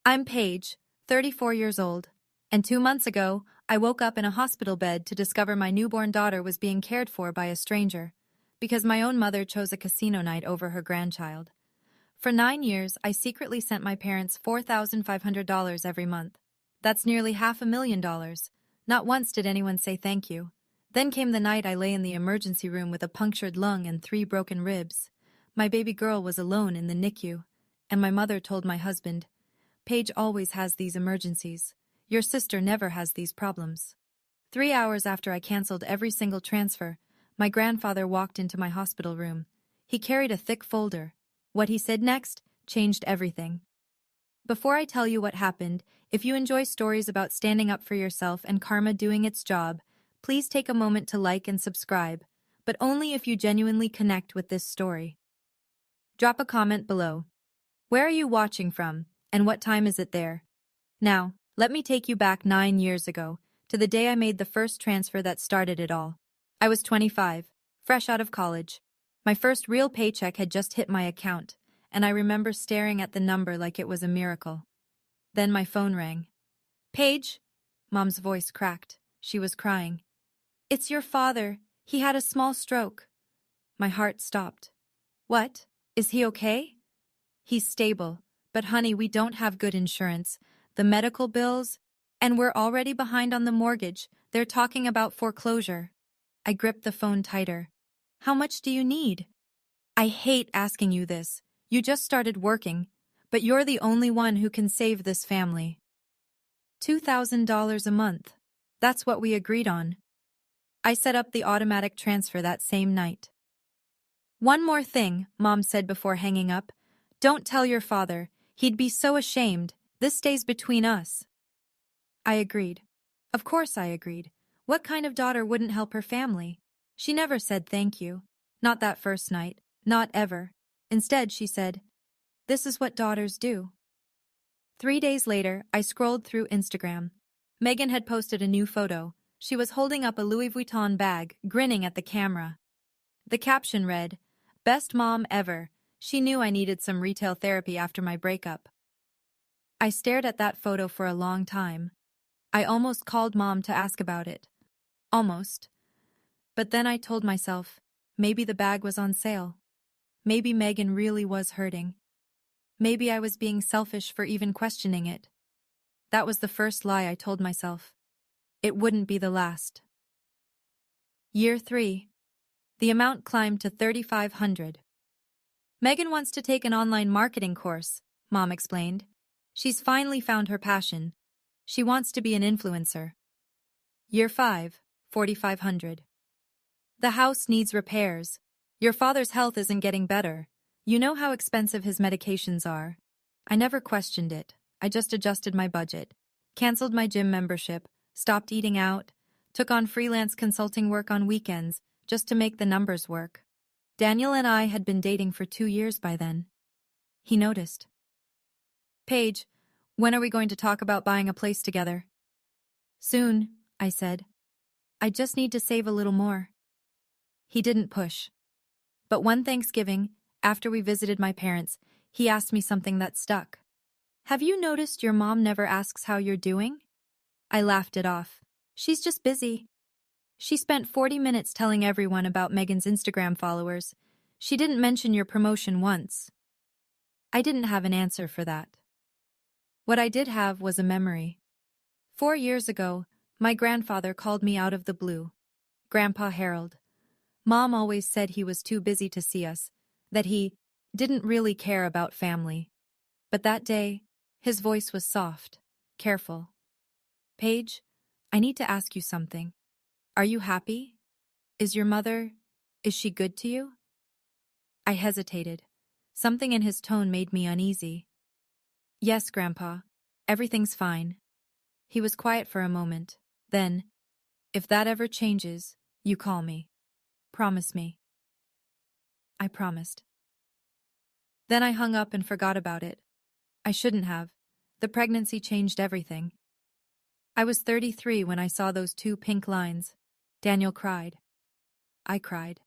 I'm Paige, 34 years old, and 2 months ago, I woke up in a hospital bed to discover my newborn daughter was being cared for by a stranger, because my own mother chose a casino night over her grandchild. For 9 years, I secretly sent my parents $4,500 every month. That's nearly $500,000. Not once did anyone say thank you. Then came the night I lay in the emergency room with a punctured lung and 3 broken ribs. My baby girl was alone in the NICU, and my mother told my husband, "Paige always has these emergencies. Your sister never has these problems." 3 hours after I canceled every single transfer, my grandfather walked into my hospital room. He carried a thick folder. What he said next changed everything. Before I tell you what happened, if you enjoy stories about standing up for yourself and karma doing its job, please take a moment to like and subscribe, but only if you genuinely connect with this story. Drop a comment below. Where are you watching from, and what time is it there? Now, let me take you back 9 years ago, to the day I made the first transfer that started it all. I was 25, fresh out of college. My first real paycheck had just hit my account, and I remember staring at the number like it was a miracle. Then my phone rang. "Paige?" Mom's voice cracked. She was crying. "It's your father. He had a small stroke." My heart stopped. "What? Is he okay?" "He's stable, but honey, we don't have good insurance. The medical bills, and we're already behind on the mortgage. They're talking about foreclosure." I gripped the phone tighter. "How much do you need?" "I hate asking you this. You just started working, but you're the only one who can save this family." $2,000 a month. That's what we agreed on. I set up the automatic transfer that same night. "One more thing," Mom said before hanging up. "Don't tell your father. He'd be so ashamed. This stays between us." I agreed. Of course I agreed. What kind of daughter wouldn't help her family? She never said thank you. Not that first night. Not ever. Instead, she said, "This is what daughters do." 3 days later, I scrolled through Instagram. Megan had posted a new photo. She was holding up a Louis Vuitton bag, grinning at the camera. The caption read, "Best mom ever. She knew I needed some retail therapy after my breakup." I stared at that photo for a long time. I almost called Mom to ask about it. Almost. But then I told myself, maybe the bag was on sale. Maybe Megan really was hurting. Maybe I was being selfish for even questioning it. That was the first lie I told myself. It wouldn't be the last. Year 3. The amount climbed to $3,500. "Megan wants to take an online marketing course," Mom explained. "She's finally found her passion. She wants to be an influencer." Year 5, 4,500. "The house needs repairs. Your father's health isn't getting better. You know how expensive his medications are." I never questioned it. I just adjusted my budget, canceled my gym membership, stopped eating out, took on freelance consulting work on weekends just to make the numbers work. Daniel and I had been dating for 2 years by then. He noticed. "Paige, when are we going to talk about buying a place together?" "Soon," I said. "I just need to save a little more." He didn't push. But one Thanksgiving, after we visited my parents, he asked me something that stuck. "Have you noticed your mom never asks how you're doing?" I laughed it off. "She's just busy." She spent 40 minutes telling everyone about Megan's Instagram followers. She didn't mention your promotion once. I didn't have an answer for that. What I did have was a memory. 4 years ago, my grandfather called me out of the blue. "Grandpa Harold." Mom always said he was too busy to see us, that he didn't really care about family. But that day, his voice was soft, careful. "Paige, I need to ask you something. Are you happy? Is she good to you?" I hesitated. Something in his tone made me uneasy. "Yes, Grandpa. Everything's fine." He was quiet for a moment. Then, "If that ever changes, you call me. Promise me." I promised. Then I hung up and forgot about it. I shouldn't have. The pregnancy changed everything. I was 33 when I saw those 2 pink lines. Daniel cried. I cried.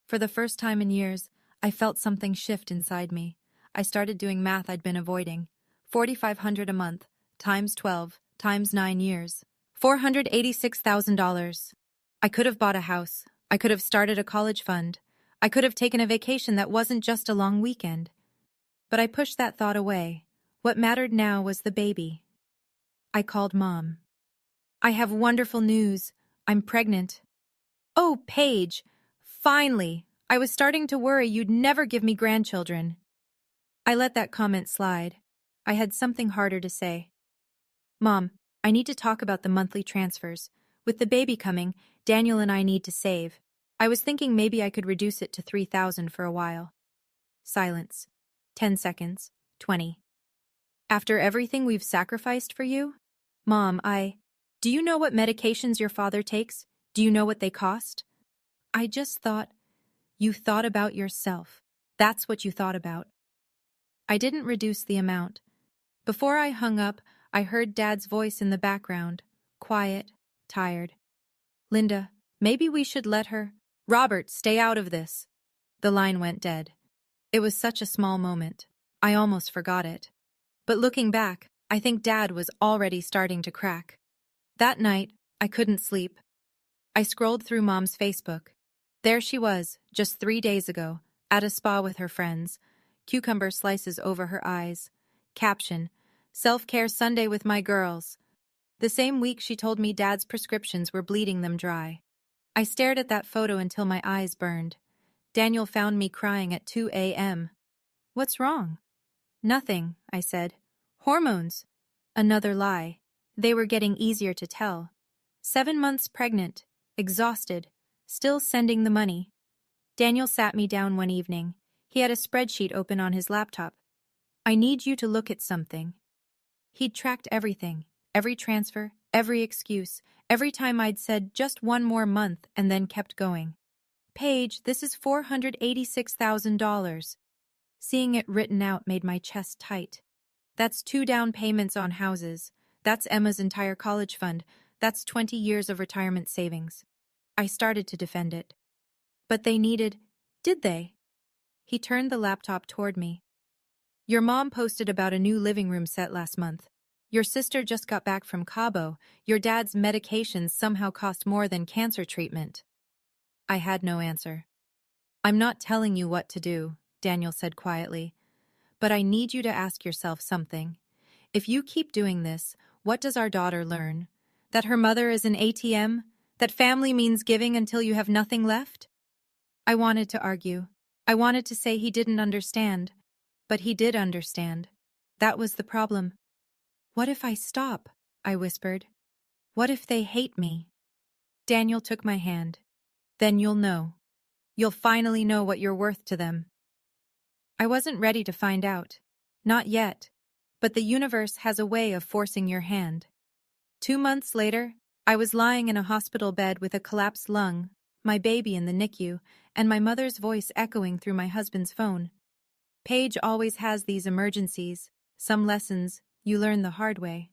For the first time in years, I felt something shift inside me. I started doing math I'd been avoiding. $4,500 a month, times 12, times 9 years. $486,000. I could have bought a house. I could have started a college fund. I could have taken a vacation that wasn't just a long weekend. But I pushed that thought away. What mattered now was the baby. I called Mom. I have wonderful news. I'm pregnant. Oh, Paige! Finally! I was starting to worry you'd never give me grandchildren. I let that comment slide. I had something harder to say. Mom, I need to talk about the monthly transfers. With the baby coming, Daniel and I need to save. I was thinking maybe I could reduce it to $3,000 for a while. Silence. 10 seconds. 20. After everything we've sacrificed for you? Mom, do you know what medications your father takes? Do you know what they cost? I just thought. You thought about yourself. That's what you thought about. I didn't reduce the amount. Before I hung up, I heard Dad's voice in the background, quiet, tired. Linda, maybe we should let her. Robert, stay out of this. The line went dead. It was such a small moment. I almost forgot it. But looking back, I think Dad was already starting to crack. That night, I couldn't sleep. I scrolled through Mom's Facebook. There she was, just 3 days ago, at a spa with her friends. Cucumber slices over her eyes. Caption, Self-care Sunday with my girls. The same week she told me Dad's prescriptions were bleeding them dry. I stared at that photo until my eyes burned. Daniel found me crying at 2 a.m. What's wrong? Nothing, I said. Hormones. Another lie. They were getting easier to tell. 7 months pregnant, exhausted, still sending the money. Daniel sat me down one evening. He had a spreadsheet open on his laptop. I need you to look at something. He'd tracked everything, every transfer, every excuse, every time I'd said just one more month and then kept going. Paige, this is $486,000. Seeing it written out made my chest tight. That's 2 down payments on houses. That's Emma's entire college fund. That's 20 years of retirement savings. I started to defend it. But they needed, did they? He turned the laptop toward me. Your mom posted about a new living room set last month. Your sister just got back from Cabo. Your dad's medications somehow cost more than cancer treatment. I had no answer. I'm not telling you what to do, Daniel said quietly. But I need you to ask yourself something. If you keep doing this, what does our daughter learn? That her mother is an ATM? That family means giving until you have nothing left? I wanted to argue. I wanted to say he didn't understand. But he did understand. That was the problem. What if I stop? I whispered. What if they hate me? Daniel took my hand. Then you'll know. You'll finally know what you're worth to them. I wasn't ready to find out. Not yet. But the universe has a way of forcing your hand. 2 months later, I was lying in a hospital bed with a collapsed lung, my baby in the NICU, and my mother's voice echoing through my husband's phone. Paige always has these emergencies, some lessons you learn the hard way.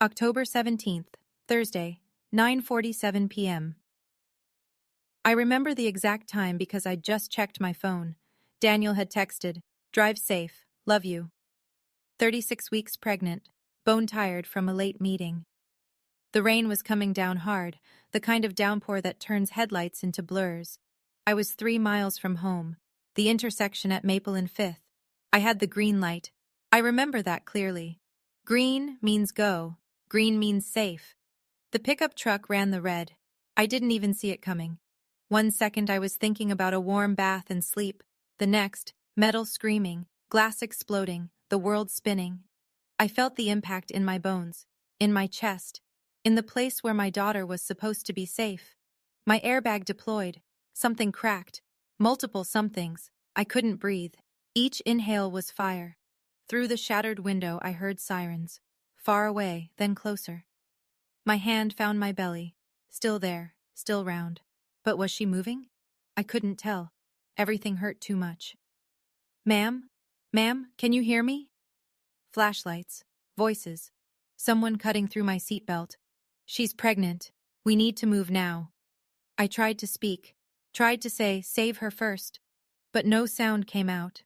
October 17th, Thursday, 9:47 p.m. I remember the exact time because I'd just checked my phone. Daniel had texted, "Drive safe, love you." 36 weeks pregnant, bone-tired from a late meeting. The rain was coming down hard, the kind of downpour that turns headlights into blurs. I was 3 miles from home, the intersection at Maple and 5th. I had the green light. I remember that clearly. Green means go. Green means safe. The pickup truck ran the red. I didn't even see it coming. 1 second I was thinking about a warm bath and sleep. The next, metal screaming, glass exploding, the world spinning. I felt the impact in my bones, in my chest, in the place where my daughter was supposed to be safe. My airbag deployed. Something cracked. Multiple somethings. I couldn't breathe. Each inhale was fire. Through the shattered window I heard sirens. Far away, then closer. My hand found my belly. Still there, still round. But was she moving? I couldn't tell. Everything hurt too much. Ma'am? Ma'am, can you hear me? Flashlights. Voices. Someone cutting through my seatbelt. She's pregnant. We need to move now. I tried to speak. Tried to say, save her first. But no sound came out.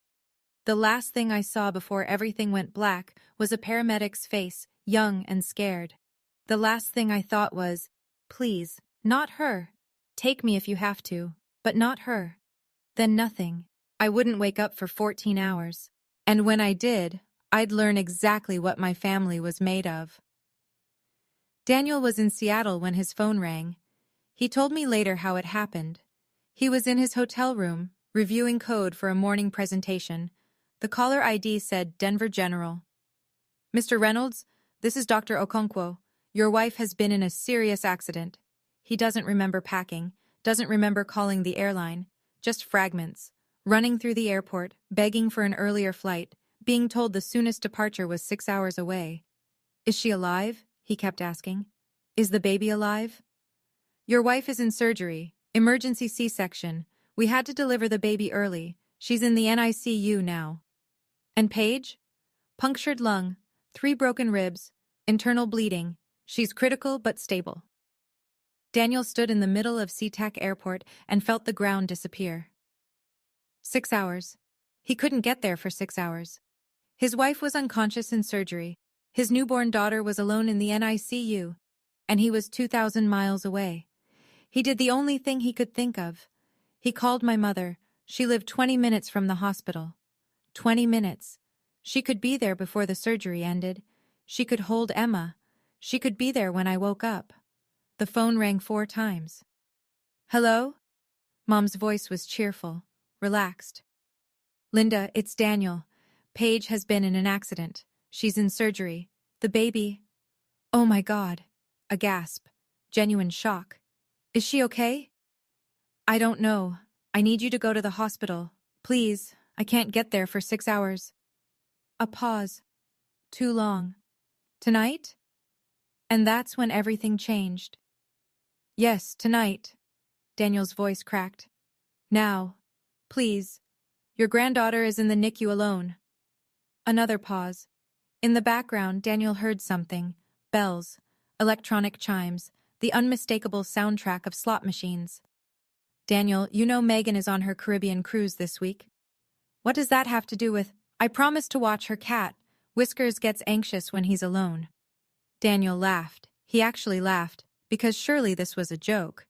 The last thing I saw before everything went black was a paramedic's face, young and scared. The last thing I thought was, please, not her. Take me if you have to, but not her. Then nothing. I wouldn't wake up for 14 hours. And when I did, I'd learn exactly what my family was made of. Daniel was in Seattle when his phone rang. He told me later how it happened. He was in his hotel room, reviewing code for a morning presentation. The caller ID said Denver General. Mr. Reynolds, this is Dr. Okonkwo. Your wife has been in a serious accident. He doesn't remember packing, doesn't remember calling the airline, just fragments. Running through the airport, begging for an earlier flight, being told the soonest departure was 6 hours away. Is she alive? He kept asking. Is the baby alive? Your wife is in surgery, emergency C-section. We had to deliver the baby early. She's in the NICU now. And Paige? Punctured lung, 3 broken ribs, internal bleeding. She's critical but stable. Daniel stood in the middle of SeaTac Airport and felt the ground disappear. 6 hours. He couldn't get there for 6 hours. His wife was unconscious in surgery. His newborn daughter was alone in the NICU, and he was 2,000 miles away. He did the only thing he could think of. He called my mother. She lived 20 minutes from the hospital. 20 minutes. She could be there before the surgery ended. She could hold Emma. She could be there when I woke up. The phone rang 4 times. Hello? Mom's voice was cheerful, relaxed. Linda, it's Daniel. Paige has been in an accident. She's in surgery. The baby... Oh my God. A gasp. Genuine shock. Is she okay? I don't know. I need you to go to the hospital. Please, I can't get there for 6 hours. A pause. Too long. Tonight? And that's when everything changed. Yes, tonight. Daniel's voice cracked. Now. Please. Your granddaughter is in the NICU alone. Another pause. In the background, Daniel heard something. Bells. Electronic chimes. The unmistakable soundtrack of slot machines. Daniel, you know Megan is on her Caribbean cruise this week. What does that have to do with... I promised to watch her cat. Whiskers gets anxious when he's alone. Daniel laughed. He actually laughed, because surely this was a joke.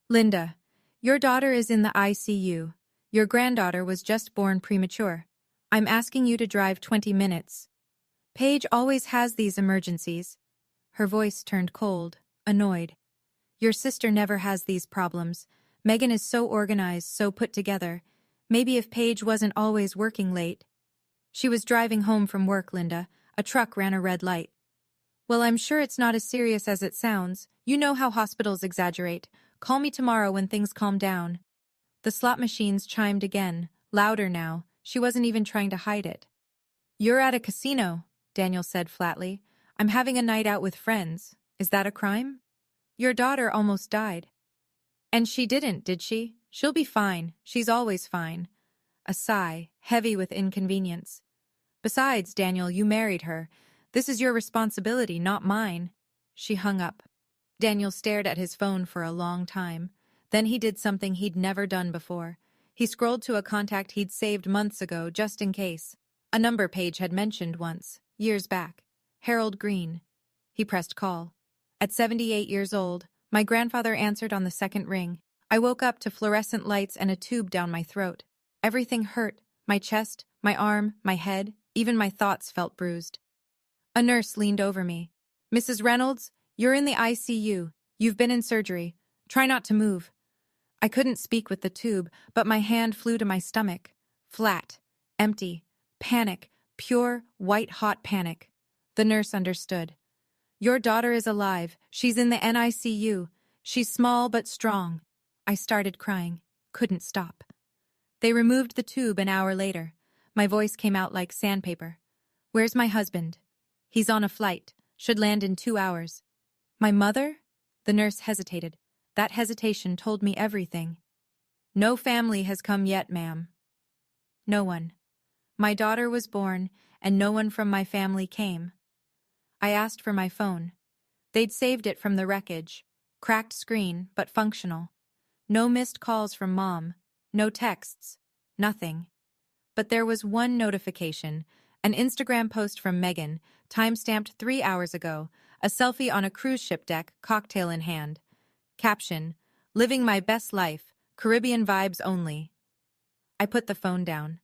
Linda, your daughter is in the ICU. Your granddaughter was just born premature. I'm asking you to drive 20 minutes. Paige always has these emergencies. Her voice turned cold, annoyed. Your sister never has these problems. Megan is so organized, so put together. Maybe if Paige wasn't always working late. She was driving home from work, Linda. A truck ran a red light. Well, I'm sure it's not as serious as it sounds. You know how hospitals exaggerate. Call me tomorrow when things calm down. The slot machines chimed again, louder now. She wasn't even trying to hide it. You're at a casino, Daniel said flatly. I'm having a night out with friends. Is that a crime? Your daughter almost died. And she didn't, did she? She'll be fine. She's always fine. A sigh, heavy with inconvenience. Besides, Daniel, you married her. This is your responsibility, not mine. She hung up. Daniel stared at his phone for a long time. Then he did something he'd never done before. He scrolled to a contact he'd saved months ago, just in case. A number Paige had mentioned once, years back. Harold Green. He pressed call. At 78 years old, my grandfather answered on the second ring. I woke up to fluorescent lights and a tube down my throat. Everything hurt. My chest, my arm, my head, even my thoughts felt bruised. A nurse leaned over me. Mrs. Reynolds, you're in the ICU. You've been in surgery. Try not to move. I couldn't speak with the tube, but my hand flew to my stomach. Flat. Empty. Panic. Pure, white-hot panic. The nurse understood. Your daughter is alive. She's in the NICU. She's small but strong. I started crying. Couldn't stop. They removed the tube an hour later. My voice came out like sandpaper. Where's my husband? He's on a flight. Should land in 2 hours. My mother? The nurse hesitated. That hesitation told me everything. No family has come yet, ma'am. No one. My daughter was born, and no one from my family came. I asked for my phone. They'd saved it from the wreckage. Cracked screen, but functional. No missed calls from Mom. No texts. Nothing. but there was one notification, an Instagram post from Megan, time-stamped 3 hours ago, a selfie on a cruise ship deck, cocktail in hand. Caption, "Living my best life, Caribbean vibes only." I put the phone down.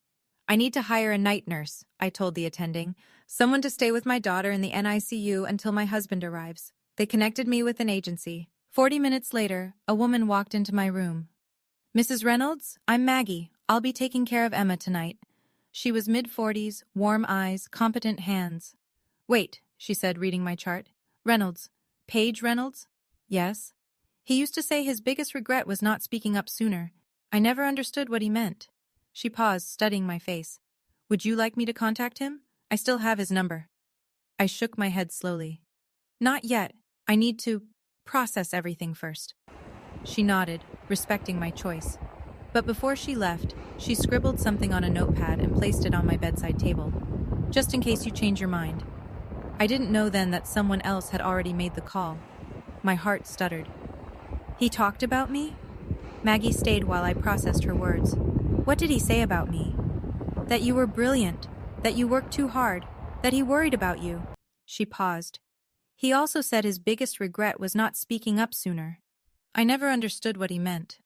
"I need to hire a night nurse," I told the attending. "Someone to stay with my daughter in the NICU until my husband arrives." They connected me with an agency. 40 minutes later, a woman walked into my room. "Mrs. Reynolds, I'm Maggie. I'll be taking care of Emma tonight." She was mid-40s, warm eyes, competent hands. "Wait," she said, reading my chart. "Reynolds. Paige Reynolds?" "Yes." "He used to say his biggest regret was not speaking up sooner. I never understood what he meant." She paused, studying my face. "Would you like me to contact him? I still have his number." I shook my head slowly. "Not yet. I need to process everything first." She nodded, respecting my choice. But before she left, she scribbled something on a notepad and placed it on my bedside table. "Just in case you change your mind." I didn't know then that someone else had already made the call. My heart stuttered. "He talked about me?" Maggie stayed while I processed her words. "What did he say about me?" "That you were brilliant, that you worked too hard, that he worried about you." She paused. "He also said his biggest regret was not speaking up sooner." I never understood what he meant.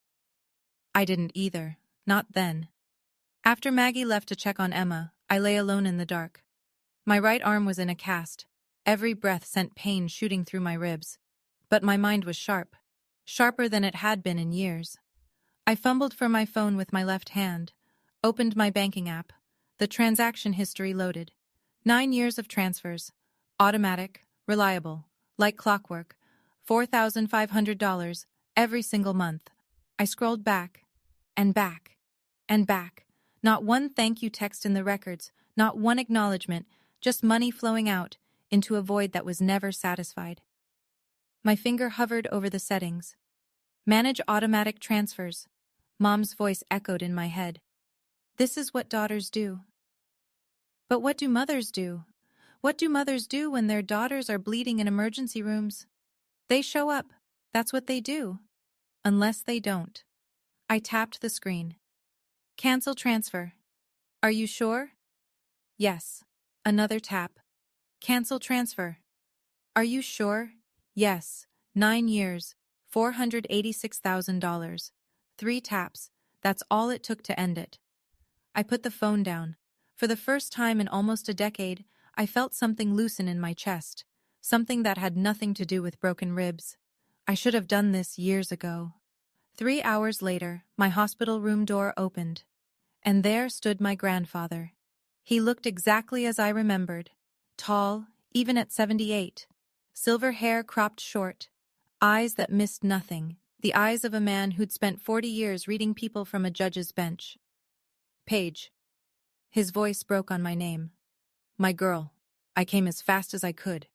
I didn't either, not then. After Maggie left to check on Emma, I lay alone in the dark. My right arm was in a cast. Every breath sent pain shooting through my ribs. But my mind was sharp, sharper than it had been in years. I fumbled for my phone with my left hand, opened my banking app. The transaction history loaded. 9 years of transfers. Automatic, reliable, like clockwork. $4,500 every single month. I scrolled back, and back, and back. Not one thank you text in the records, not one acknowledgement, just money flowing out into a void that was never satisfied. My finger hovered over the settings. Manage automatic transfers. Mom's voice echoed in my head. This is what daughters do. But what do mothers do? What do mothers do when their daughters are bleeding in emergency rooms? They show up. That's what they do. Unless they don't. I tapped the screen. Cancel transfer. Are you sure? Yes. Another tap. Cancel transfer. Are you sure? Yes. 9 years. $486,000. 3 taps. That's all it took to end it. I put the phone down. For the first time in almost a decade, I felt something loosen in my chest. Something that had nothing to do with broken ribs. I should have done this years ago. 3 hours later, my hospital room door opened. And there stood my grandfather. He looked exactly as I remembered. Tall, even at 78. Silver hair cropped short. Eyes that missed nothing. The eyes of a man who'd spent 40 years reading people from a judge's bench. "Paige." His voice broke on my name. "My girl." I came as fast as I could.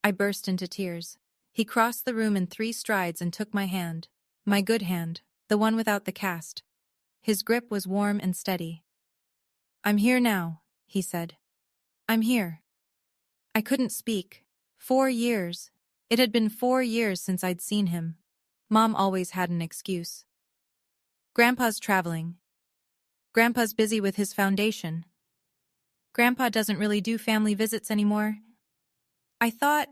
I burst into tears. He crossed the room in 3 strides and took my hand. My good hand, the one without the cast. His grip was warm and steady. "I'm here now," he said. "I'm here." I couldn't speak. 4 years. It had been 4 years since I'd seen him. Mom always had an excuse. "Grandpa's traveling. Grandpa's busy with his foundation. Grandpa doesn't really do family visits anymore." I thought.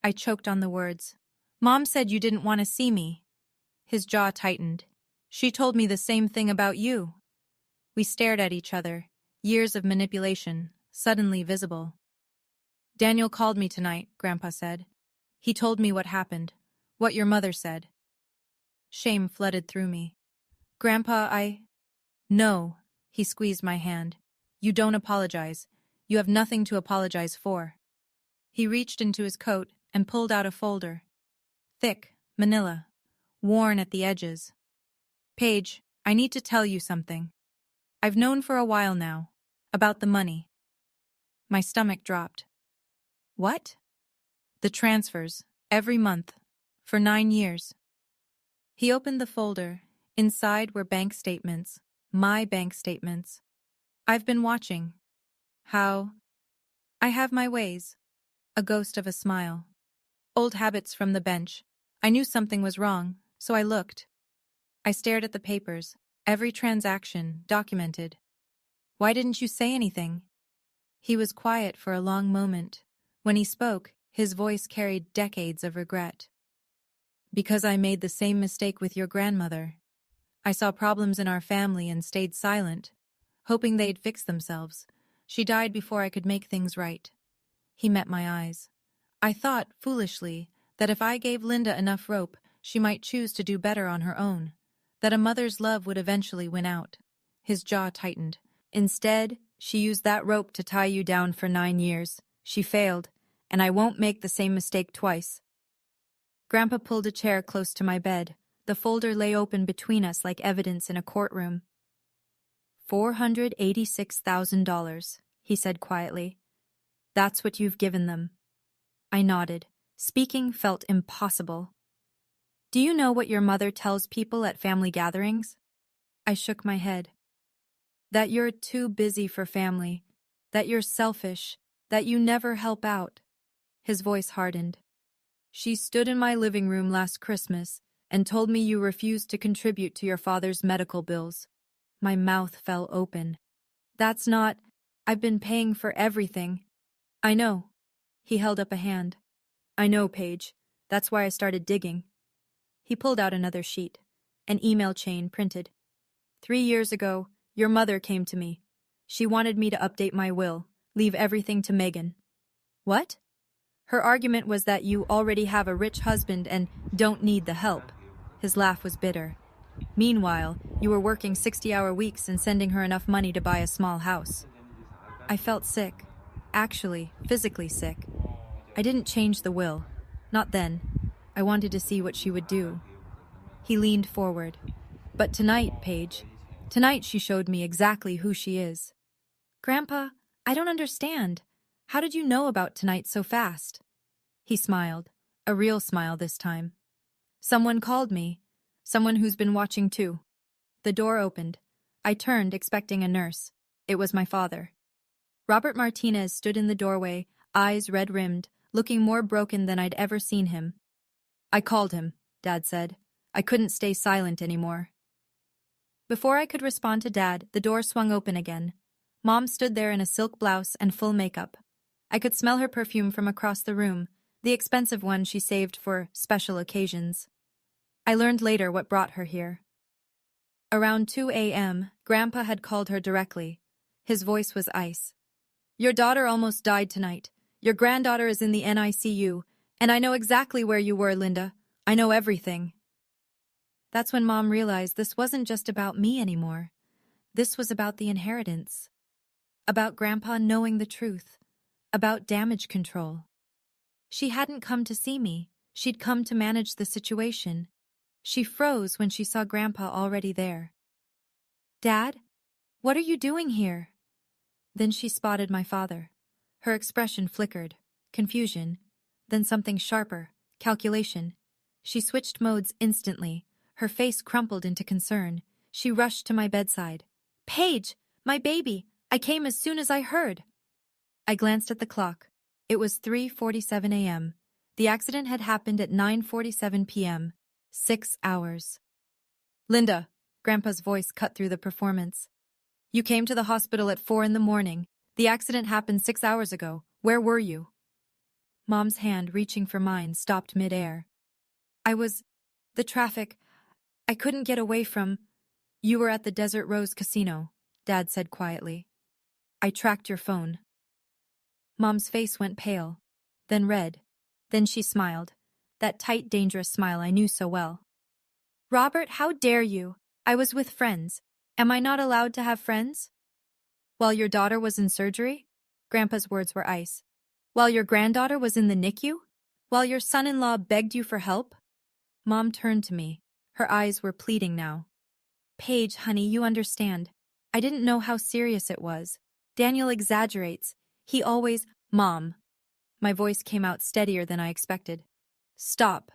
I choked on the words. "Mom said you didn't want to see me." His jaw tightened. "She told me the same thing about you." We stared at each other. Years of manipulation, suddenly visible. "Daniel called me tonight," Grandpa said. "He told me what happened. What your mother said." Shame flooded through me. "Grandpa, No." He squeezed my hand. "You don't apologize. You have nothing to apologize for." He reached into his coat and pulled out a folder. Thick, manila, worn at the edges. "Paige, I need to tell you something. I've known for a while now. About the money." My stomach dropped. "What?" "The transfers, every month, for 9 years." He opened the folder. Inside were bank statements, my bank statements. "I've been watching." "How?" "I have my ways." A ghost of a smile. "Old habits from the bench. I knew something was wrong, so I looked." I stared at the papers. Every transaction, documented. Why didn't you say anything? He was quiet for a long moment. When he spoke, his voice carried decades of regret. Because I made the same mistake with your grandmother. I saw problems in our family and stayed silent, hoping they'd fix themselves. She died before I could make things right. He met my eyes. I thought, foolishly, that if I gave Linda enough rope, she might choose to do better on her own, that a mother's love would eventually win out. His jaw tightened. Instead, she used that rope to tie you down for 9 years. She failed, and I won't make the same mistake twice. Grandpa pulled a chair close to my bed. The folder lay open between us like evidence in a courtroom. $486,000, he said quietly. That's what you've given them. I nodded. Speaking felt impossible. Do you know what your mother tells people at family gatherings? I shook my head. That you're too busy for family, that you're selfish, that you never help out. His voice hardened. She stood in my living room last Christmas and told me you refused to contribute to your father's medical bills. My mouth fell open. That's not... I've been paying for everything. I know. He held up a hand. I know, Paige. That's why I started digging. He pulled out another sheet. An email chain printed. 3 years ago, your mother came to me. She wanted me to update my will, leave everything to Megan. What? Her argument was that you already have a rich husband and don't need the help. His laugh was bitter. Meanwhile, you were working 60-hour weeks and sending her enough money to buy a small house. I felt sick. Actually, physically sick. I didn't change the will. Not then. I wanted to see what she would do. He leaned forward. But tonight, Paige, tonight she showed me exactly who she is. Grandpa, I don't understand. How did you know about tonight so fast? He smiled. A real smile this time. Someone called me. Someone who's been watching too. The door opened. I turned, expecting a nurse. It was my father. Robert Martinez stood in the doorway, eyes red-rimmed, looking more broken than I'd ever seen him. I called him, Dad said. I couldn't stay silent anymore. Before I could respond to Dad, the door swung open again. Mom stood there in a silk blouse and full makeup. I could smell her perfume from across the room, the expensive one she saved for special occasions. I learned later what brought her here. Around 2 a.m., Grandpa had called her directly. His voice was ice. Your daughter almost died tonight. Your granddaughter is in the NICU, and I know exactly where you were, Linda. I know everything. That's when Mom realized this wasn't just about me anymore. This was about the inheritance. About Grandpa knowing the truth. About damage control. She hadn't come to see me. She'd come to manage the situation. She froze when she saw Grandpa already there. Dad, what are you doing here? Then she spotted my father. Her expression flickered. Confusion. Then something sharper. Calculation. She switched modes instantly. Her face crumpled into concern. She rushed to my bedside. Paige, my baby, I came as soon as I heard. I glanced at the clock. It was 3:47 a.m. The accident had happened at 9:47 p.m. 6 hours. Linda, Grandpa's voice cut through the performance. You came to the hospital at 4 in the morning. The accident happened 6 hours ago. Where were you? Mom's hand, reaching for mine, stopped midair. The traffic. I couldn't get away from... You were at the Desert Rose Casino, Dad said quietly. I tracked your phone. Mom's face went pale, then red. Then she smiled. That tight, dangerous smile I knew so well. Robert, how dare you? I was with friends. Am I not allowed to have friends? While your daughter was in surgery? Grandpa's words were ice. While your granddaughter was in the NICU? While your son-in-law begged you for help? Mom turned to me. Her eyes were pleading now. Paige, honey, you understand. I didn't know how serious it was. Daniel exaggerates. He always... Mom. My voice came out steadier than I expected. Stop.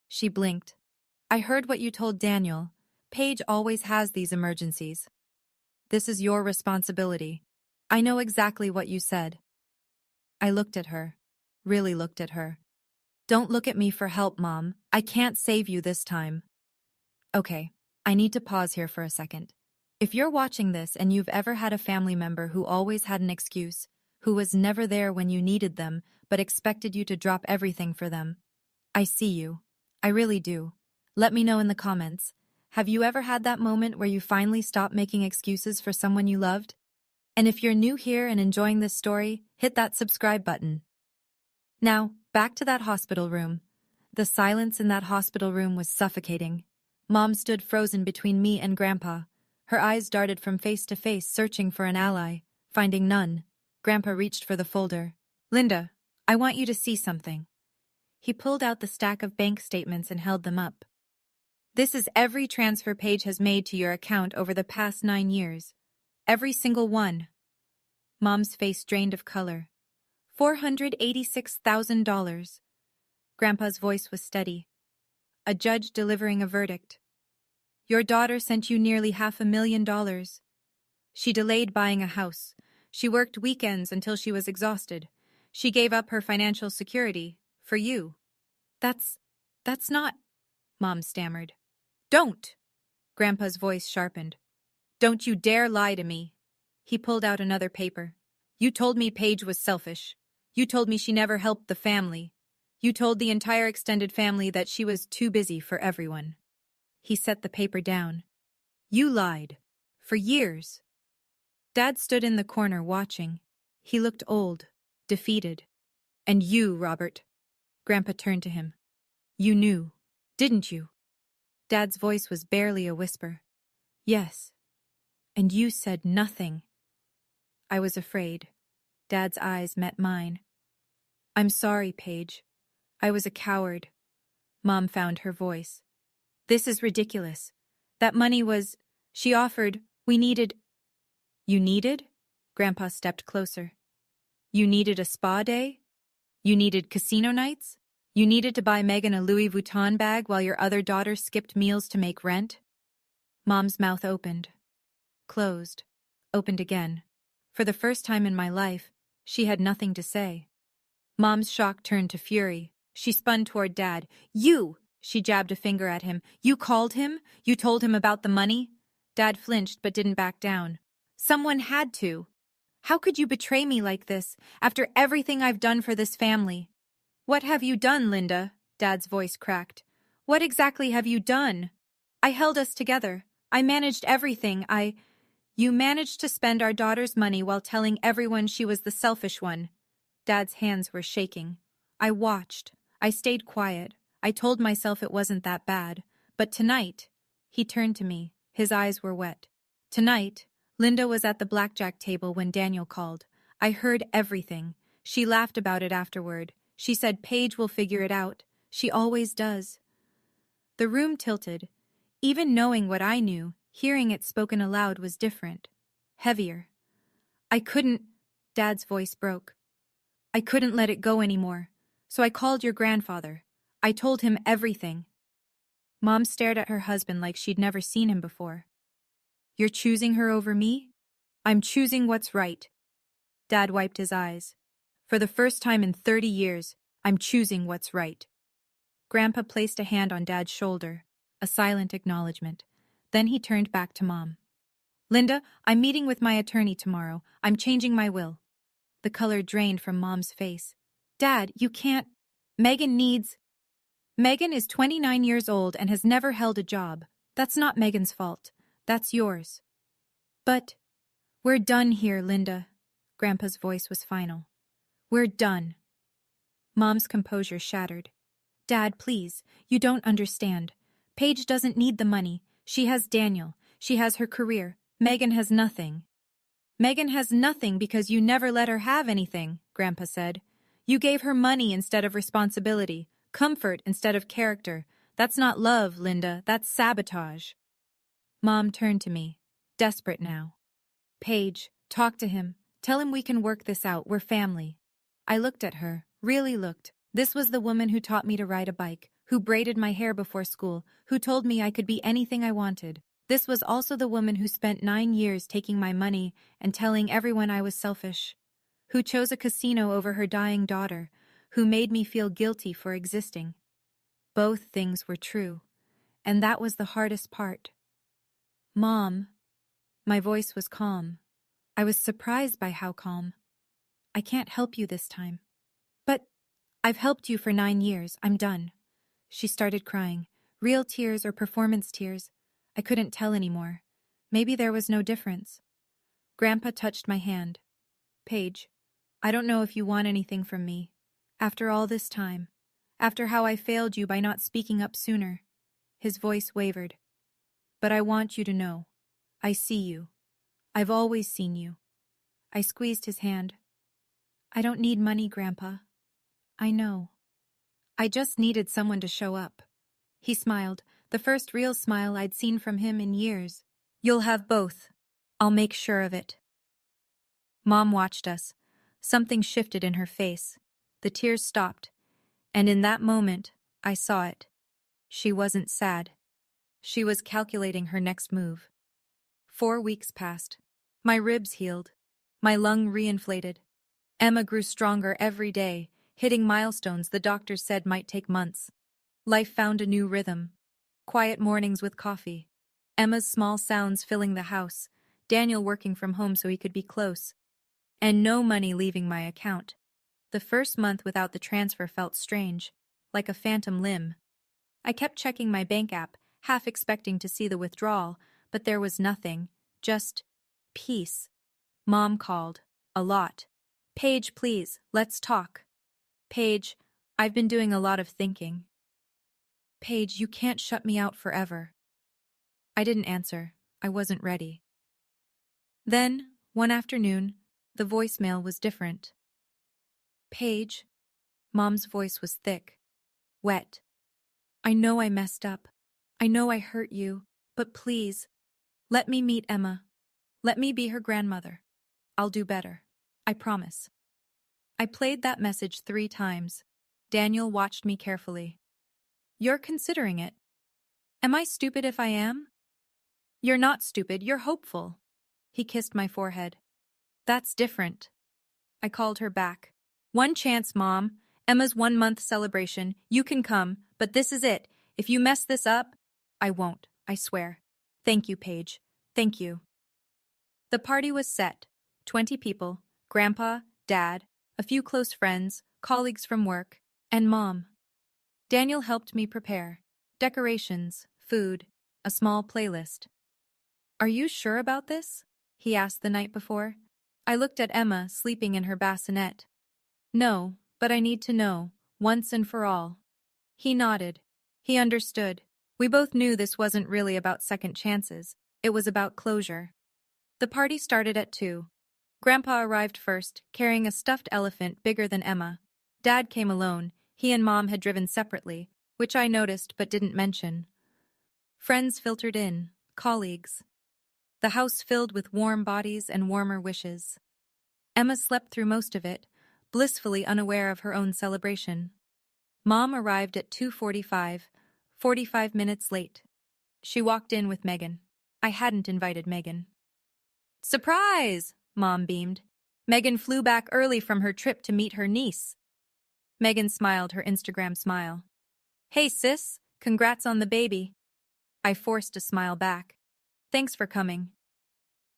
She blinked. I heard what you told Daniel. Paige always has these emergencies. This is your responsibility. I know exactly what you said. I looked at her. Really looked at her. Don't look at me for help, Mom. I can't save you this time. Okay, I need to pause here for a second. If you're watching this and you've ever had a family member who always had an excuse, who was never there when you needed them but expected you to drop everything for them, I see you. I really do. Let me know in the comments. Have you ever had that moment where you finally stopped making excuses for someone you loved? And if you're new here and enjoying this story, hit that subscribe button. Now, back to that hospital room. The silence in that hospital room was suffocating. Mom stood frozen between me and Grandpa. Her eyes darted from face to face, searching for an ally. Finding none, Grandpa reached for the folder. "Linda, I want you to see something." He pulled out the stack of bank statements and held them up. "This is every transfer Paige has made to your account over the past 9 years. Every single one." Mom's face drained of color. $486,000. Grandpa's voice was steady. A judge delivering a verdict. "Your daughter sent you nearly $500,000. She delayed buying a house. She worked weekends until she was exhausted. She gave up her financial security for you." That's not," Mom stammered. "Don't!" Grandpa's voice sharpened. "Don't you dare lie to me." He pulled out another paper. "You told me Paige was selfish. You told me she never helped the family. You told the entire extended family that she was too busy for everyone." He set the paper down. "You lied. For years." Dad stood in the corner watching. He looked old, defeated. "And you, Robert." Grandpa turned to him. "You knew, didn't you?" Dad's voice was barely a whisper. "Yes. And you said nothing." "I was afraid." Dad's eyes met mine. "I'm sorry, Paige. I was a coward." Mom found her voice. "This is ridiculous. That money was... She offered... We needed..." "You needed?" Grandpa stepped closer. "You needed a spa day? You needed casino nights? You needed to buy Megan a Louis Vuitton bag while your other daughter skipped meals to make rent?" Mom's mouth opened. Closed. Opened again. For the first time in my life, she had nothing to say. Mom's shock turned to fury. She spun toward Dad. "You!" She jabbed a finger at him. "You called him? You told him about the money?" Dad flinched but didn't back down. "Someone had to. How could you betray me like this, after everything I've done for this family?" "What have you done, Linda?" Dad's voice cracked. "What exactly have you done? I held us together. I managed everything. You managed to spend our daughter's money while telling everyone she was the selfish one." Dad's hands were shaking. I watched. I stayed quiet. I told myself it wasn't that bad. But tonight, he turned to me. His eyes were wet. "Tonight, Linda was at the blackjack table when Daniel called. I heard everything. She laughed about it afterward. She said Paige will figure it out. She always does." The room tilted. Even knowing what I knew, hearing it spoken aloud was different. Heavier. "I couldn't..." Dad's voice broke. "I couldn't let it go anymore. So I called your grandfather. I told him everything." Mom stared at her husband like she'd never seen him before. "You're choosing her over me?" "I'm choosing what's right." Dad wiped his eyes. "For the first time in 30 years, I'm choosing what's right." Grandpa placed a hand on Dad's shoulder, a silent acknowledgement. Then he turned back to Mom. "Linda, I'm meeting with my attorney tomorrow. I'm changing my will." The color drained from Mom's face. "Dad, you can't... Megan is 29 years old and has never held a job. That's not Megan's fault. That's yours." "But..." "We're done here, Linda." Grandpa's voice was final. "We're done." Mom's composure shattered. "Dad, please, you don't understand. Paige doesn't need the money. She has Daniel. She has her career. Megan has nothing." "Megan has nothing because you never let her have anything," Grandpa said. "You gave her money instead of responsibility, comfort instead of character. That's not love, Linda. That's sabotage." Mom turned to me, desperate now. "Paige, talk to him. Tell him we can work this out. We're family." I looked at her, really looked. This was the woman who taught me to ride a bike, who braided my hair before school, who told me I could be anything I wanted. This was also the woman who spent 9 years taking my money and telling everyone I was selfish, who chose a casino over her dying daughter, who made me feel guilty for existing. Both things were true, and that was the hardest part. "Mom," My voice was calm. I was surprised by how calm. I can't help you this time. But I've helped you for 9 years. I'm done. She started crying. Real tears or performance tears. I couldn't tell anymore. Maybe there was no difference. Grandpa touched my hand. Paige, I don't know if you want anything from me. After all this time. After how I failed you by not speaking up sooner. His voice wavered. But I want you to know. I see you. I've always seen you. I squeezed his hand. I don't need money, Grandpa. I know. I just needed someone to show up. He smiled, the first real smile I'd seen from him in years. You'll have both. I'll make sure of it. Mom watched us. Something shifted in her face. The tears stopped. And in that moment, I saw it. She wasn't sad. She was calculating her next move. 4 weeks passed. My ribs healed. My lung reinflated. Emma grew stronger every day, hitting milestones the doctors said might take months. Life found a new rhythm. Quiet mornings with coffee. Emma's small sounds filling the house. Daniel working from home so he could be close. And no money leaving my account. The first month without the transfer felt strange, like a phantom limb. I kept checking my bank app, half expecting to see the withdrawal, but there was nothing, just peace. Mom called. A lot. Paige, please, let's talk. Paige, I've been doing a lot of thinking. Paige, you can't shut me out forever. I didn't answer. I wasn't ready. Then, one afternoon, the voicemail was different. Paige. Mom's voice was thick, wet. I know I messed up. I know I hurt you, but please, let me meet Emma. Let me be her grandmother. I'll do better. I promise. I played that message 3 times. Daniel watched me carefully. You're considering it. Am I stupid if I am? You're not stupid, you're hopeful. He kissed my forehead. That's different. I called her back. One chance, Mom. Emma's 1-month celebration. You can come, but this is it. If you mess this up, I won't, I swear. Thank you, Paige. Thank you. The party was set. 20 people, Grandpa, Dad, a few close friends, colleagues from work, and Mom. Daniel helped me prepare. Decorations, food, a small playlist. Are you sure about this? He asked the night before. I looked at Emma sleeping in her bassinet. No, but I need to know, once and for all. He nodded. He understood. We both knew this wasn't really about second chances. It was about closure. The party started at 2. Grandpa arrived first, carrying a stuffed elephant bigger than Emma. Dad came alone. He and Mom had driven separately, which I noticed but didn't mention. Friends filtered in, colleagues. The house filled with warm bodies and warmer wishes. Emma slept through most of it, blissfully unaware of her own celebration. Mom arrived at 2:45, 45 minutes late. She walked in with Megan. I hadn't invited Megan. Surprise! Mom beamed. Megan flew back early from her trip to meet her niece. Megan smiled her Instagram smile. Hey sis, congrats on the baby. I forced a smile back. Thanks for coming.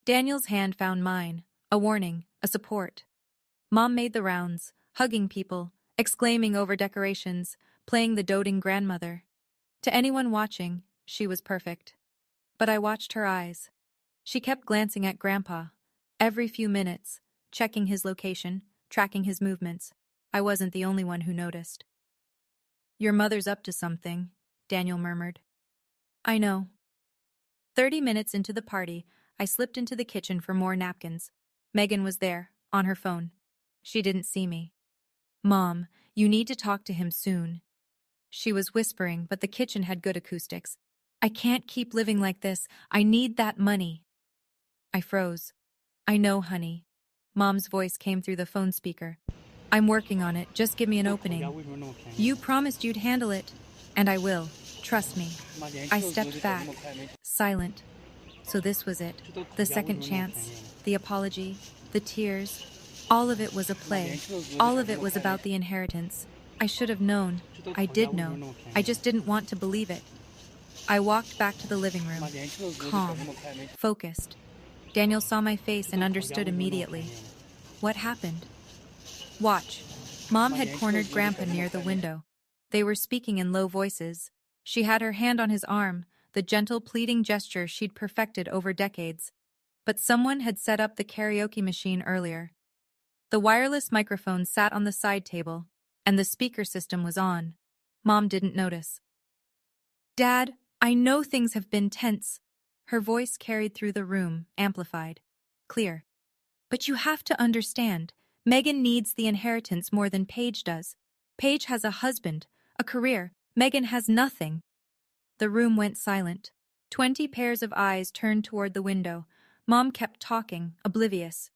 Daniel's hand found mine, a warning, a support. Mom made the rounds, hugging people, exclaiming over decorations, playing the doting grandmother. To anyone watching, she was perfect. But I watched her eyes. She kept glancing at Grandpa, every few minutes, checking his location, tracking his movements. I wasn't the only one who noticed. Your mother's up to something, Daniel murmured. I know. 30 minutes into the party, I slipped into the kitchen for more napkins. Megan was there, on her phone. She didn't see me. Mom, you need to talk to him soon. She was whispering, but the kitchen had good acoustics. I can't keep living like this. I need that money. I froze. I know, honey. Mom's voice came through the phone speaker. I'm working on it. Just give me an opening. You promised you'd handle it, and I will. Trust me. I stepped back, silent. So this was it. The second chance, the apology, the tears. All of it was a play. All of it was about the inheritance. I should have known. I did know. I just didn't want to believe it. I walked back to the living room, calm, focused. Daniel saw my face and understood immediately. What happened? Watch. Mom had cornered Grandpa near the window. They were speaking in low voices. She had her hand on his arm, the gentle, pleading gesture she'd perfected over decades. But someone had set up the karaoke machine earlier. The wireless microphone sat on the side table, and the speaker system was on. Mom didn't notice. Dad, I know things have been tense. Her voice carried through the room, amplified. Clear. But you have to understand, Megan needs the inheritance more than Paige does. Paige has a husband, a career. Megan has nothing. The room went silent. 20 pairs of eyes turned toward the window. Mom kept talking, oblivious.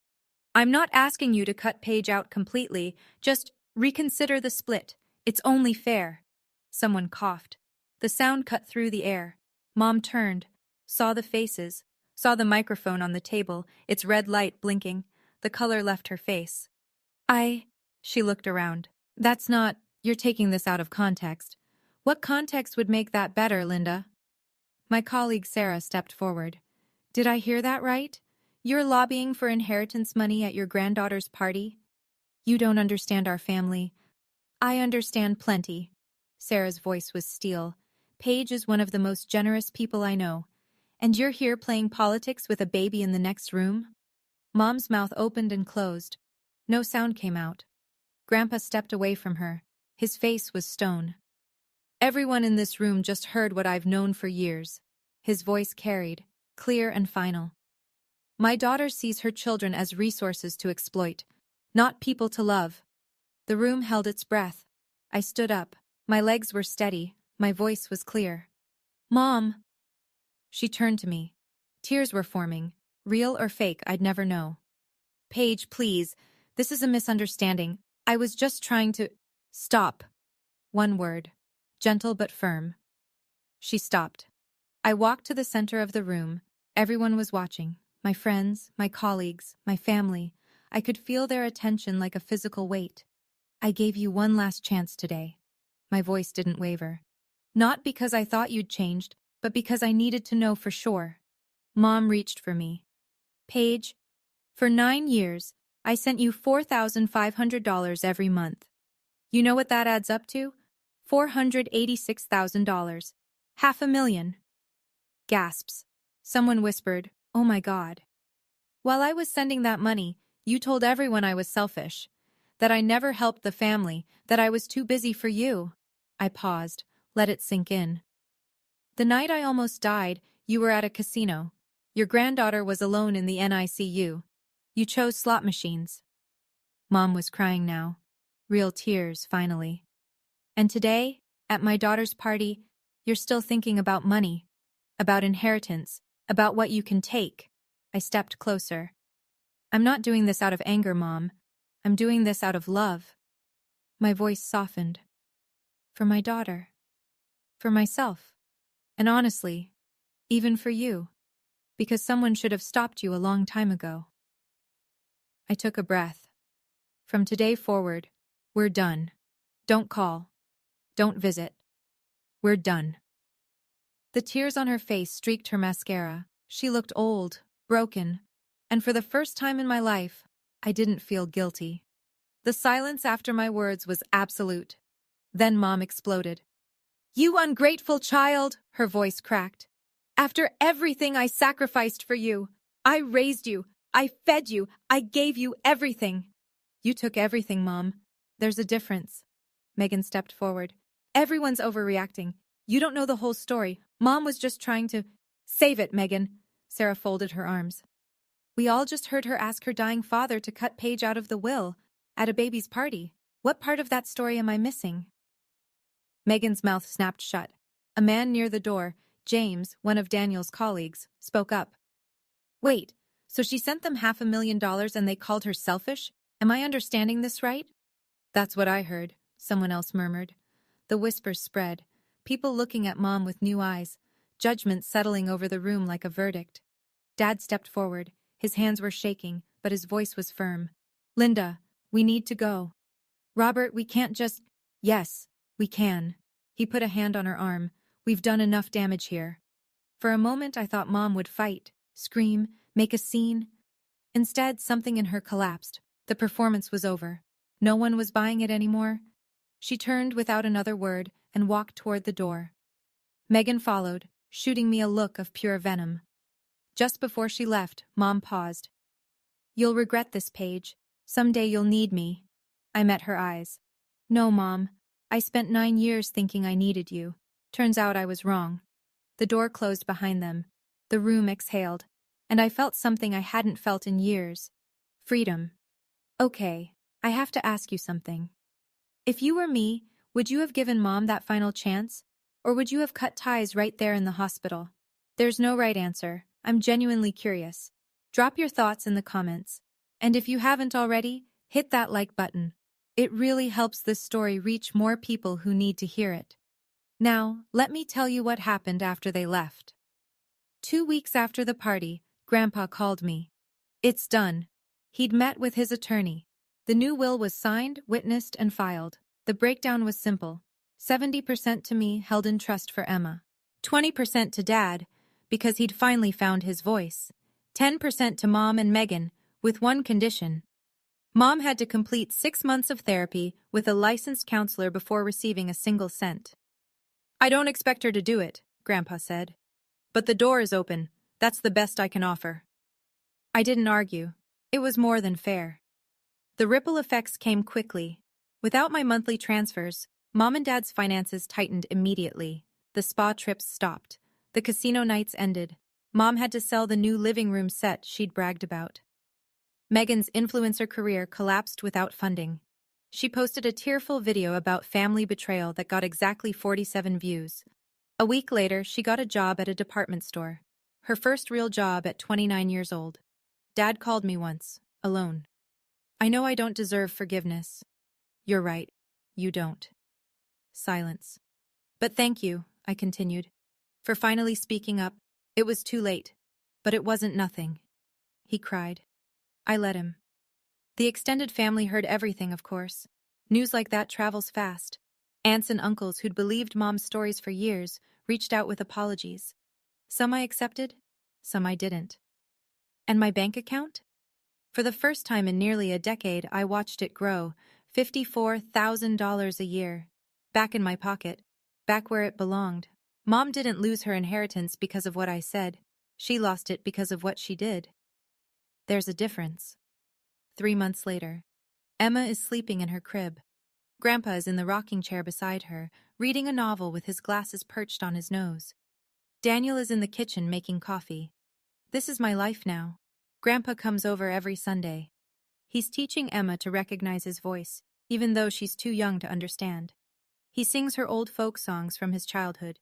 I'm not asking you to cut Paige out completely, just reconsider the split. It's only fair. Someone coughed. The sound cut through the air. Mom turned, saw the faces, saw the microphone on the table, its red light blinking. The color left her face. She looked around. That's not, you're taking this out of context. What context would make that better, Linda? My colleague Sarah stepped forward. Did I hear that right? You're lobbying for inheritance money at your granddaughter's party? You don't understand our family. I understand plenty. Sarah's voice was steel. Paige is one of the most generous people I know. And you're here playing politics with a baby in the next room? Mom's mouth opened and closed. No sound came out. Grandpa stepped away from her. His face was stone. Everyone in this room just heard what I've known for years. His voice carried, clear and final. My daughter sees her children as resources to exploit, not people to love. The room held its breath. I stood up. My legs were steady. My voice was clear. Mom! She turned to me. Tears were forming. Real or fake, I'd never know. Paige, please. This is a misunderstanding. I was just trying to… Stop. One word. Gentle but firm. She stopped. I walked to the center of the room. Everyone was watching. My friends, my colleagues, my family. I could feel their attention like a physical weight. I gave you one last chance today. My voice didn't waver. Not because I thought you'd changed, but because I needed to know for sure. Mom reached for me. Paige, for 9 years, I sent you $4,500 every month. You know what that adds up to? $486,000. $500,000. Gasps. Someone whispered, "Oh my God." While I was sending that money, you told everyone I was selfish, that I never helped the family, that I was too busy for you. I paused, let it sink in. The night I almost died, you were at a casino. Your granddaughter was alone in the NICU. You chose slot machines. Mom was crying now. Real tears, finally. And today, at my daughter's party, you're still thinking about money, about inheritance, about what you can take. I stepped closer. I'm not doing this out of anger, Mom. I'm doing this out of love. My voice softened. For my daughter. For myself. And honestly, even for you. Because someone should have stopped you a long time ago. I took a breath. From today forward, we're done. Don't call. Don't visit. We're done. The tears on her face streaked her mascara. She looked old, broken, and for the first time in my life, I didn't feel guilty. The silence after my words was absolute. Then Mom exploded. You ungrateful child, her voice cracked. After everything I sacrificed for you, I raised you, I fed you, I gave you everything. You took everything, Mom. There's a difference. Megan stepped forward. Everyone's overreacting. You don't know the whole story. Mom was just trying to… Save it, Megan. Sarah folded her arms. We all just heard her ask her dying father to cut Paige out of the will at a baby's party. What part of that story am I missing? Megan's mouth snapped shut. A man near the door, James, one of Daniel's colleagues, spoke up. Wait, so she sent them $500,000 and they called her selfish? Am I understanding this right? That's what I heard, someone else murmured. The whispers spread, people looking at Mom with new eyes, judgment settling over the room like a verdict. Dad stepped forward. His hands were shaking, but his voice was firm. Linda, we need to go. Robert, we can't just… Yes, we can. He put a hand on her arm. We've done enough damage here. For a moment I thought Mom would fight, scream, make a scene. Instead, something in her collapsed. The performance was over. No one was buying it anymore. She turned without another word and walked toward the door. Megan followed, shooting me a look of pure venom. Just before she left, Mom paused. "You'll regret this, Paige. Someday you'll need me." I met her eyes. "No, Mom. I spent 9 years thinking I needed you. Turns out I was wrong." The door closed behind them. The room exhaled, and I felt something I hadn't felt in years. Freedom. "Okay, I have to ask you something. If you were me, would you have given Mom that final chance? Or would you have cut ties right there in the hospital?" There's no right answer. I'm genuinely curious. Drop your thoughts in the comments. And if you haven't already, hit that like button. It really helps this story reach more people who need to hear it. Now, let me tell you what happened after they left. 2 weeks after the party, Grandpa called me. It's done. He'd met with his attorney. The new will was signed, witnessed, and filed. The breakdown was simple. 70% to me, held in trust for Emma. 20% to Dad, because he'd finally found his voice. 10% to Mom and Megan, with one condition. Mom had to complete 6 months of therapy with a licensed counselor before receiving a single cent. "I don't expect her to do it," Grandpa said. "But the door is open. That's the best I can offer." I didn't argue. It was more than fair. The ripple effects came quickly. Without my monthly transfers, Mom and Dad's finances tightened immediately. The spa trips stopped. The casino nights ended. Mom had to sell the new living room set she'd bragged about. Megan's influencer career collapsed without funding. She posted a tearful video about family betrayal that got exactly 47 views. A week later, she got a job at a department store. Her first real job at 29 years old. Dad called me once, alone. "I know I don't deserve forgiveness." "You're right. You don't." Silence. "But thank you," I continued, "for finally speaking up. It was too late. But it wasn't nothing." He cried. I let him. The extended family heard everything, of course. News like that travels fast. Aunts and uncles who'd believed Mom's stories for years reached out with apologies. Some I accepted, some I didn't. And my bank account? For the first time in nearly a decade, I watched it grow. $54,000 a year. Back in my pocket. Back where it belonged. Mom didn't lose her inheritance because of what I said. She lost it because of what she did. There's a difference. 3 months later. Emma is sleeping in her crib. Grandpa is in the rocking chair beside her, reading a novel with his glasses perched on his nose. Daniel is in the kitchen making coffee. This is my life now. Grandpa comes over every Sunday. He's teaching Emma to recognize his voice, even though she's too young to understand. He sings her old folk songs from his childhood.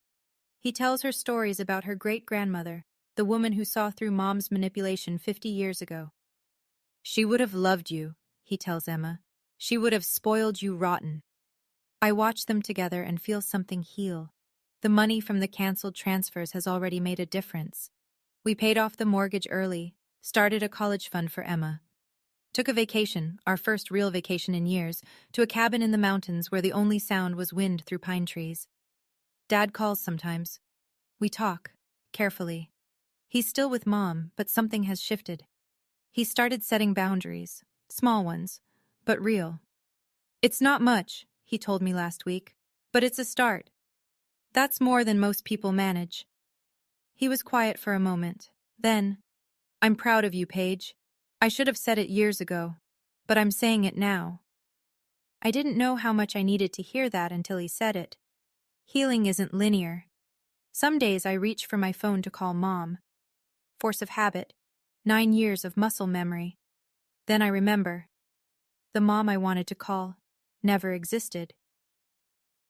He tells her stories about her great-grandmother, the woman who saw through Mom's manipulation 50 years ago. "She would have loved you," he tells Emma. "She would have spoiled you rotten." I watch them together and feel something heal. The money from the canceled transfers has already made a difference. We paid off the mortgage early, started a college fund for Emma. Took a vacation, our first real vacation in years, to a cabin in the mountains where the only sound was wind through pine trees. Dad calls sometimes. We talk, carefully. He's still with Mom, but something has shifted. He started setting boundaries, small ones, but real. "It's not much," he told me last week, "but it's a start. That's more than most people manage." He was quiet for a moment. Then, "I'm proud of you, Paige. I should have said it years ago, but I'm saying it now." I didn't know how much I needed to hear that until he said it. Healing isn't linear. Some days I reach for my phone to call Mom. Force of habit. 9 years of muscle memory. Then I remember. The mom I wanted to call never existed.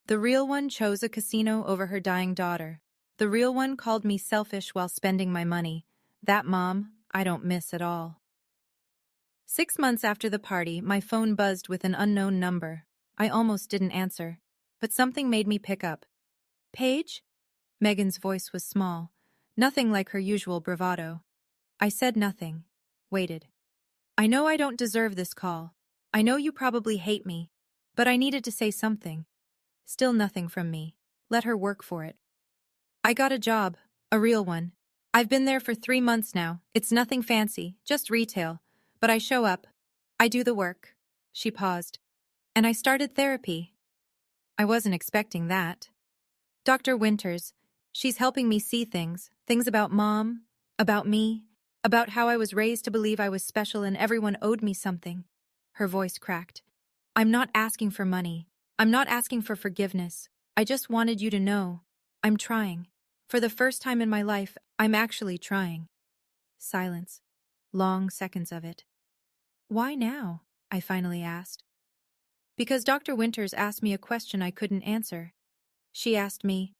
The real one chose a casino over her dying daughter. The real one called me selfish while spending my money. That mom, I don't miss at all. 6 months after the party, my phone buzzed with an unknown number. I almost didn't answer, but something made me pick up. "Paige?" Megan's voice was small, nothing like her usual bravado. I said nothing, waited. I know I don't deserve this call. I know you probably hate me, but I needed to say something. Still nothing from me. Let her work for it. "I got a job, a real one. I've been there for 3 months now. It's nothing fancy, just retail. But I show up. I do the work. She paused. And I started therapy. I wasn't expecting that. Dr. Winters, she's helping me see things about Mom, about me, about how I was raised to believe I was special and everyone owed me something. Her voice cracked. I'm not asking for money. I'm not asking for forgiveness. I just wanted you to know. I'm trying. For the first time in my life, I'm actually trying. Silence. Long seconds of it. Why now? I finally asked. Because Dr. Winters asked me a question I couldn't answer. She asked me,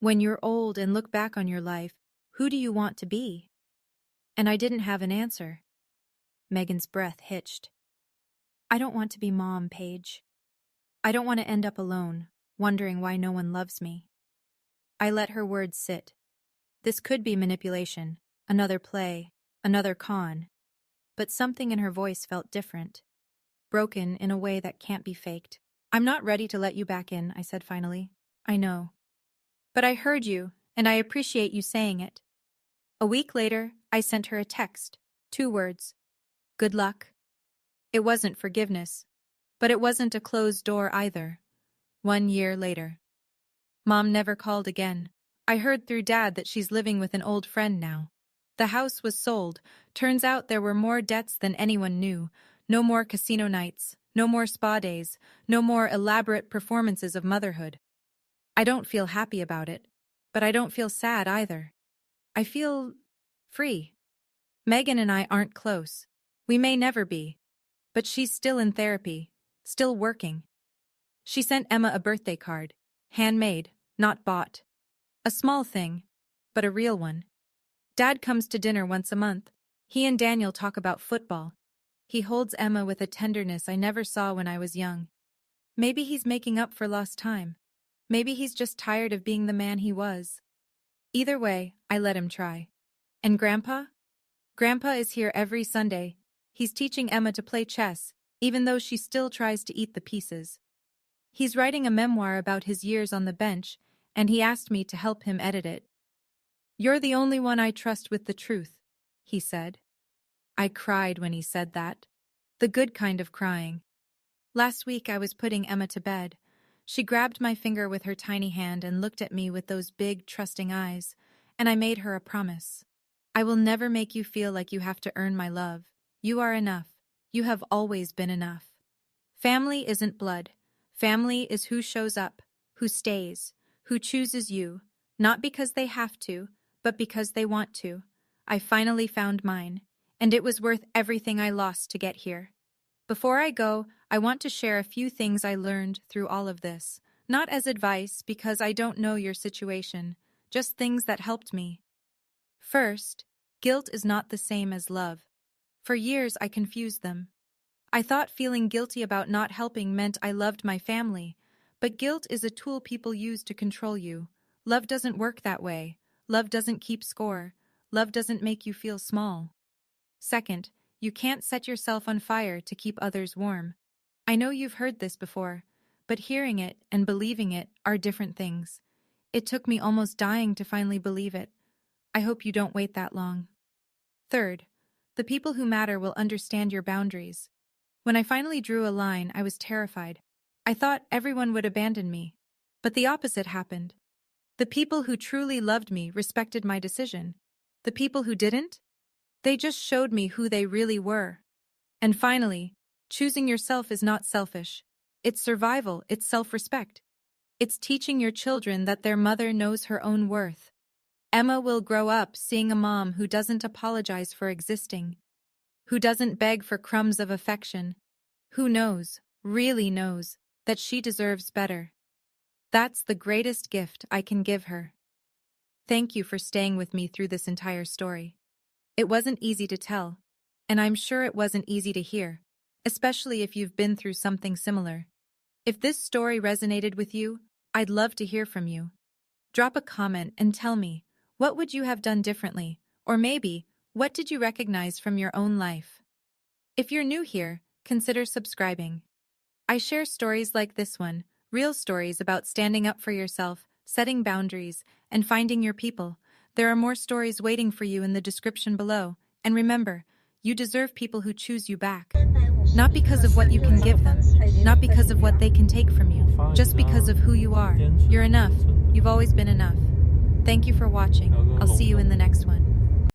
when you're old and look back on your life, who do you want to be? And I didn't have an answer. Megan's breath hitched. I don't want to be Mom, Paige. I don't want to end up alone, wondering why no one loves me. I let her words sit. This could be manipulation, another play, another con. But something in her voice felt different. Broken in a way that can't be faked. I'm not ready to let you back in, I said finally. I know. But I heard you, and I appreciate you saying it. A week later, I sent her a text. 2 words. Good luck. It wasn't forgiveness. But it wasn't a closed door either. 1 year later. Mom never called again. I heard through Dad that she's living with an old friend now. The house was sold. Turns out there were more debts than anyone knew. No more casino nights. No more spa days. No more elaborate performances of motherhood. I don't feel happy about it. But I don't feel sad either. I feel free. Megan and I aren't close. We may never be. But she's still in therapy. Still working. She sent Emma a birthday card. Handmade, not bought. A small thing, but a real one. Dad comes to dinner once a month. He and Daniel talk about football. He holds Emma with a tenderness I never saw when I was young. Maybe he's making up for lost time. Maybe he's just tired of being the man he was. Either way, I let him try. And Grandpa? Grandpa is here every Sunday. He's teaching Emma to play chess, even though she still tries to eat the pieces. He's writing a memoir about his years on the bench, and he asked me to help him edit it. You're the only one I trust with the truth, he said. I cried when he said that. The good kind of crying. Last week I was putting Emma to bed. She grabbed my finger with her tiny hand and looked at me with those big, trusting eyes, and I made her a promise. I will never make you feel like you have to earn my love. You are enough. You have always been enough. Family isn't blood. Family is who shows up, who stays, who chooses you, not because they have to, but because they want to. I finally found mine, and it was worth everything I lost to get here. Before I go, I want to share a few things I learned through all of this, not as advice because I don't know your situation, just things that helped me. First, guilt is not the same as love. For years I confused them. I thought feeling guilty about not helping meant I loved my family, but guilt is a tool people use to control you. Love doesn't work that way. Love doesn't keep score. Love doesn't make you feel small. Second, you can't set yourself on fire to keep others warm. I know you've heard this before, but hearing it and believing it are different things. It took me almost dying to finally believe it. I hope you don't wait that long. Third, the people who matter will understand your boundaries. When I finally drew a line, I was terrified. I thought everyone would abandon me. But the opposite happened. The people who truly loved me respected my decision. The people who didn't? They just showed me who they really were. And finally, choosing yourself is not selfish. It's survival, it's self-respect. It's teaching your children that their mother knows her own worth. Emma will grow up seeing a mom who doesn't apologize for existing, who doesn't beg for crumbs of affection, who knows, really knows, that she deserves better. That's the greatest gift I can give her. Thank you for staying with me through this entire story. It wasn't easy to tell, and I'm sure it wasn't easy to hear, especially if you've been through something similar. If this story resonated with you, I'd love to hear from you. Drop a comment and tell me, what would you have done differently? Or maybe, what did you recognize from your own life? If you're new here, consider subscribing. I share stories like this one, real stories about standing up for yourself, setting boundaries, and finding your people, There are more stories waiting for you in the description below, and remember, you deserve people who choose you back. Not because of what you can give them, not because of what they can take from you, just because of who you are. You're enough. You've always been enough. Thank you for watching. I'll see you in the next one.